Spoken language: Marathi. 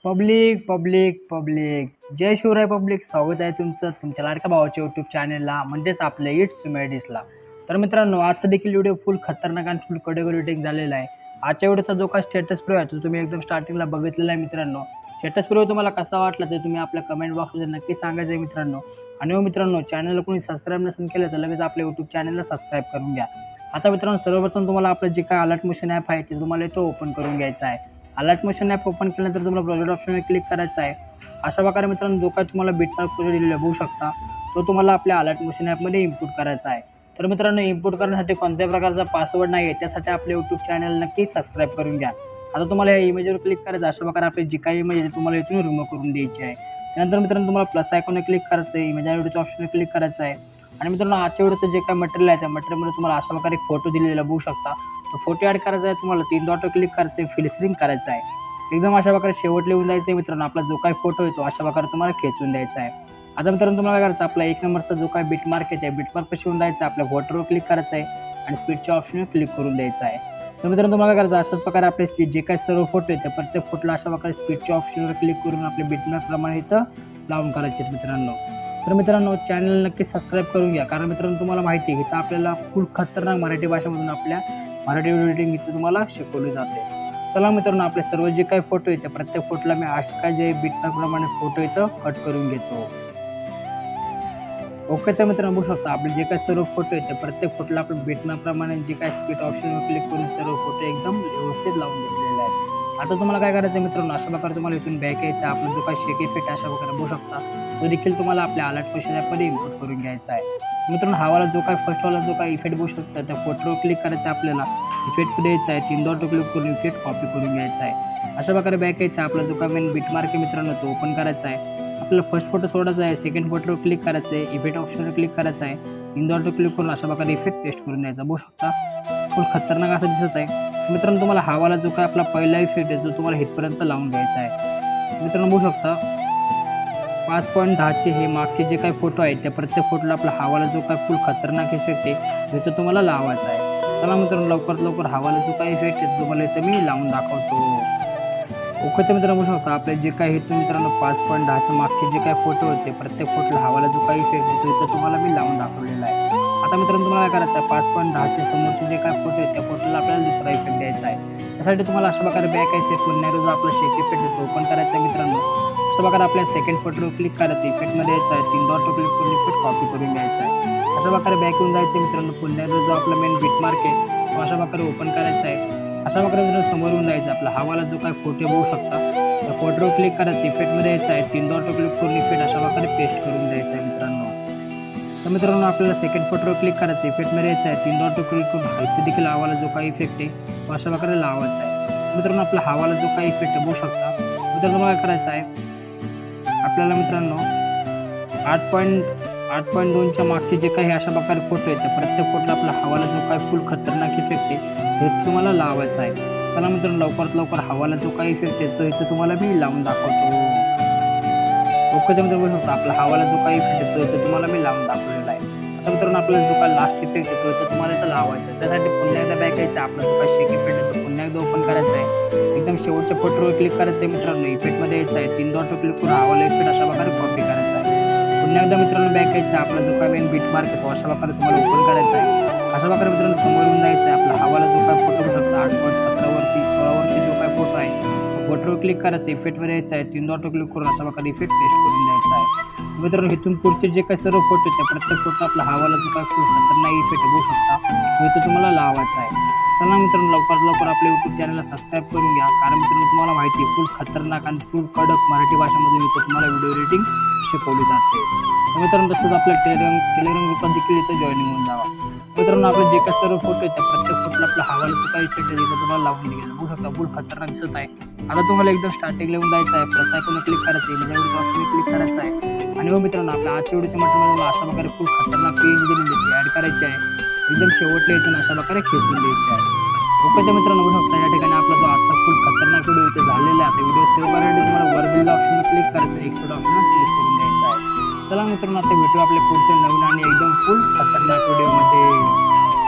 पब्लिक पब्लिक पब्लिक जय शिवराय पब्लिक, स्वागत आहे तुमचं तुमच्या लाडक्या भावाच्या यूट्यूब चॅनलला, म्हणजेच आपल्या इट्स मेडिसला. तर मित्रांनो, आजचा देखील व्हिडिओ फुल खतरनाक आणि फुल कडक झालेला आहे. आजच्या व्हिडिओचा जो काय स्टेटस प्रो आहे तो तुम्ही एकदम स्टार्टिंगला बघितलेला आहे मित्रांनो. स्टेटस प्रो तुम्हाला कसा वाटला ते तुम्ही आपल्या कमेंट बॉक्समध्ये नक्की सांगायचं आहे मित्रांनो. आणि मित्रांनो, चॅनलला कोणी सबस्क्राईब नसेल केलं तर लगेच आपल्या यूट्यूब चॅनलला सबस्क्राईब करून घ्या. आता मित्रांनो, सर्वप्रथम तुम्हाला आपलं जे काय अलर्ट मोशन ॲप आहे ते तुम्हाला इथं ओपन करून घ्यायचं आहे. अलर्ट मोशन ॲप ओपन केल्यानंतर तुम्हाला प्रोजेक्ट ऑप्शनवर क्लिक करायचं आहे. अशा प्रकारे मित्रांनो, जो काय तुम्हाला बिटमार्क प्रोजेक्ट दिलेला बघू शकता तो तुम्हाला आपल्या अलर्ट मोशन ॲपमध्ये इम्पोर्ट करायचा आहे. तर मित्रांनो, इम्पोर्ट करण्यासाठी कोणत्याही प्रकारचा पासवर्ड नाही आहे, त्यासाठी आपले यूट्यूब चॅनल नक्की सबस्क्राईब करून घ्या. आता तुम्हाला या इमेजवर क्लिक करायचं. अशा प्रकारे आपली जी काही इमेज आहे तुम्हाला इथून रिमूव्ह करून द्यायची आहे. त्यानंतर मित्रांनो, तुम्हाला प्लस आयकॉनवर क्लिक करायचं आहे, इमेज व्हिडिओच्या ऑप्शनवर क्लिक करायचं आहे. आणि मित्रांनो, आजच्या व्हिडिओचं जे काही मटेरियल आहे त्या मटेरियलमध्ये तुम्हाला अशा प्रकारे एक फोटो दिलेला बघू शकता. तो फोटो ॲड करायचा आहे. तुम्हाला 3 डॉटवर क्लिक करायचं आहे, फिल स्क्रीन करायचं आहे. एकदम अशा प्रकारे शेवट लिहून द्यायचं आहे मित्रांनो. आपला जो काही फोटो आहे तो अशा प्रकारे तुम्हाला खेचून द्यायचा आहे. आता मित्रांनो, तुम्हाला काय करायचं, आपला 1 नंबरचा जो काही बिटमार्क आहे त्या बिटमार्कपाशी येऊन द्यायचा आहे. आपल्या फोटोवर क्लिक करायचं आहे आणि स्पीडच्या ऑप्शनवर क्लिक करून द्यायचं आहे. तर मित्रांनो, तुम्हाला काय करायचं, अशाच प्रकारे आपले जे काही सर्व फोटो आहेत त्या प्रत्येक फोटोला अशा प्रकारे स्पीडच्या ऑप्शनवर क्लिक करून आपले बिटमार्कप्रमाणे इथं लावून करायचे आहेत मित्रांनो. तर मित्रांनो, चॅनल नक्की सबस्क्राईब करून घ्या, कारण मित्रांनो तुम्हाला माहिती आहे इथं आपल्याला फुल खतरनाक मराठी भाषेमधून आपल्या मराठी व्हिडिओ एडिटिंग इथं तुम्हाला शिकवली जाते. चला मित्रांनो, आपले सर्व जे काही फोटो आहेत त्या प्रत्येक फोटोला मी अशा काय जे बिटमार्कप्रमाणे फोटो इथं कट करून घेतो. ओके, तर मित्रांनो बघू शकता आपले जे काही सर्व फोटो आहेत त्या प्रत्येक फोटोला आपण बिटमार्कप्रमाणे जे काही स्पीड ऑप्शनवर क्लिक करून सर्व फोटो एकदम व्यवस्थित लावून घेतलेले आहेत. आता तुम्हाला काय करायचं आहे मित्रांनो, अशा प्रकारे तुम्हाला इथून बॅक यायचं आहे. आपला जो काही शेक इफेक्ट अशा प्रकारे बघू शकता तो देखील तुम्हाला आपल्या अलर्ट मोशन ॲपमध्ये इम्पोर्ट करून घ्यायचा आहे. मित्रांनो, हावाला जो काही फर्स्टवाला जो काही इफेक्ट बघू शकता त्या फोटोवर क्लिक करायचं आहे. आपल्याला इफेक्टमध्ये यायचं आहे, 3 डॉटवर क्लिक करून इफेक्ट कॉपी करून घ्यायचा आहे. अशा प्रकारे बॅक यायचं आहे. आपला जो काही मेन बिटमार्क आहे मित्रांनो तो ओपन करायचा आहे. आपल्याला फर्स्ट फोटो सोडायचा आहे, सेकंड फोटोवर क्लिक करायचं आहे, इफेक्ट ऑप्शनवर क्लिक करायचं आहे, 3 डॉटवर क्लिक करून अशा प्रकारे इफेक्ट पेस्ट करून द्यायचा. बघू शकता फुल खतरनाक असं दिसत आहे मित्रांनो. तुम्हाला हावाला जो काय आपला पहिला इफेक्ट आहे तो तुम्हाला इथपर्यंत लावून घ्यायचा आहे. मित्रांनो बघू शकता 5.10चे हे मागचे जे काही फोटो आहेत त्या प्रत्येक फोटोला आपला हावाला जो काय फुल खतरनाक इफेक्ट आहे तो तुम्हाला लावायचा आहे. चला मित्रांनो, लवकरात लवकर हावाला जो काही इफेक्ट आहे तुम्हाला इथं मी लावून दाखवतो. ओके, तर मित्रांनो बघू शकता आपले जे काही इथून मित्रांनो 5.10च्या मागचे जे काही फोटो होते प्रत्येक फोटोला हवाला जो काही इफेक्ट आहे तो इथं तुम्हाला मी लावून दाखवलेला आहे. आता मित्रांनो, तुम्हाला काय करायचं आहे, 5.10चे समोरचे जे काही फोटो आहेत त्या फोटोला आपल्याला दुसरा इफेक्ट द्यायचा आहे. त्यासाठी तुम्हाला अशा प्रकारे बॅक यायचं आहे. पुन्हा जो आपला शेक इफेक्ट आहे तो ओपन करायचा आहे मित्रांनो. अशा प्रकारे आपल्या सेकंड फोटोवर क्लिक करायचं, इफेक्टमध्ये यायचं आहे, 3 डॉटवर क्लिक करून इफेक्ट कॉपी करून घ्यायचा आहे. अशा प्रकारे बॅक येऊन जायचं आहे मित्रांनो. पुन्हा जो आपला मेन बिटमार्क आहे तो अशा प्रकारे ओपन करायचा आहे. अशा प्रकारे मित्रांनो समोर येऊन जायचं. आपला हवाला जो काही फोटो बघू शकता त्या फोटोवर क्लिक करायचं, इफेक्टमध्ये यायचं आहे, 3 डॉटवर क्लिक करून इफेक्ट अशा प्रकारे पेस्ट करून द्यायचा आहे मित्रांनो. तर मित्रांनो, आपल्याला सेकंड फोटोवर क्लिक करायचं, इफेक्टमध्ये यायचं आहे, 3 डॉटवर क्लिक करून इथे देखील हवाला जो काही इफेक्ट आहे तो अशा प्रकारे लावायचा आहे. मित्रांनो, आपला हवाला जो काही इफेक्ट आहे बघू शकता. मित्रांनो, मला काय करायचं आहे, आपल्याला मित्रांनो 8.2च्या मागचे जे काही अशा प्रकारे फोटो आहेत त्या प्रत्येक फोटोला आपला हवाला जो काही फुल खतरनाक इफेक्ट आहे तो तुम्हाला लावायचा आहे. चला मित्रांनो, लवकरात लवकर हवाला जो काही इफेक्ट आहे तो इथं तुम्हाला मी लावून दाखवतो. ओके, तर मित्रांनो बघू शकता आपला हवाला जो काही इफेक्ट आहे तो इथं तुम्हाला मी लावून दाखवलेला आहे. आता मित्रांनो, आपल्याला जो काही लास्ट इफेक्ट आहे तो इथं तुम्हाला इथं लावायचा आहे. त्यासाठी पुन्हा एकदा बॅक यायचं. आपला जो काही शेक इफेक्ट आहे तो पुन्हा एकदा ओपन करायचा आहे. एकदम शेवटच्या फोटोवर क्लिक करायचं आहे मित्रांनो, इफेक्टमध्ये यायचं आहे, 3 डॉटवर क्लिक करून हवाला इफेक्ट अशा प्रकारे कॉपी करायचा आहे. पुन्हा एकदा मित्रांनो बॅक यायचं. आपला जो काही मेन बिटमार्क आहे तो अशा प्रकारे तुम्हाला ओपन करायचा आहे. अशा प्रकारे मित्रांनो समोर येऊन जायचं आहे. आपला हवाला जो काही फोटो बघू शकता 8.17वरती 16वरती जो काही फोटो आहे तो फोटोवर क्लिक करायचं, इफेक्टमध्ये यायचं आहे, 3 डॉटवर क्लिक करून अशा प्रकारे इफेक्ट पेस्ट करून द्यायचा आहे. मित्रांनो, इथून पुढचे जे काही सर्व फोटो आहेत त्या प्रत्येक फोटो आपला हवाला जो काही फुल खतरनाक इफेक्ट बघू शकता तो इथं तुम्हाला लावायचा आहे. चला मित्रांनो, लवकरात लवकर आपल्या यूट्यूब चॅनलला सबस्क्राईब करून घ्या, कारण मित्रांनो तुम्हाला माहिती आहे फुल खतरनाक आणि फुल कडक मराठी भाषेमध्ये इथं तुम्हाला व्हिडिओ एडिटिंग शिकवली जाते. मित्रांनो, तसंच आपल्या टेलिग्राम ग्रुपात देखील इथं जॉईनिंग होऊन जावा. मित्रांनो, आपले जे काही सर्व फोटो आहेत त्या प्रत्येक फोटोला आपला हवाला जो काही इफेक्ट आहे तिथं तुम्हाला लावून घ्यायला बघू शकता फुल खतरनाक दिसत आहे. आता तुम्हाला एकदम स्टार्टिंगला येऊन जायचं आहे, प्लस आयकॉनवर क्लिक करायचं आहे, इमेजवर ऑप्शनवर क्लिक करायचं आहे. आणि मित्रांनो, आपल्या आजच्या व्हिडिओच्या मटेरियलला अशा प्रकारे फुल खतरनाक पेज दिलेली ॲड करायची आहे. एकदम शेवटला यायचं अशा प्रकारे खेचून द्यायची आहे. ओकेच्या मित्रांनो बघू शकता या ठिकाणी आपला जो आजचा फुल खतरनाक व्हिडिओ इथे झालेला आहे. व्हिडिओ सेव्ह करण्यासाठी तुम्हाला वर दिलेल्या ऑप्शनवर क्लिक करायचं, एक्सपोर्ट ऑप्शनवर क्लिक करून द्यायचं आहे. चला मित्रांनो, आता भेटू आपल्या पुढच्या नवीन आणि एकदम फुल खतरनाक व्हिडिओमध्ये.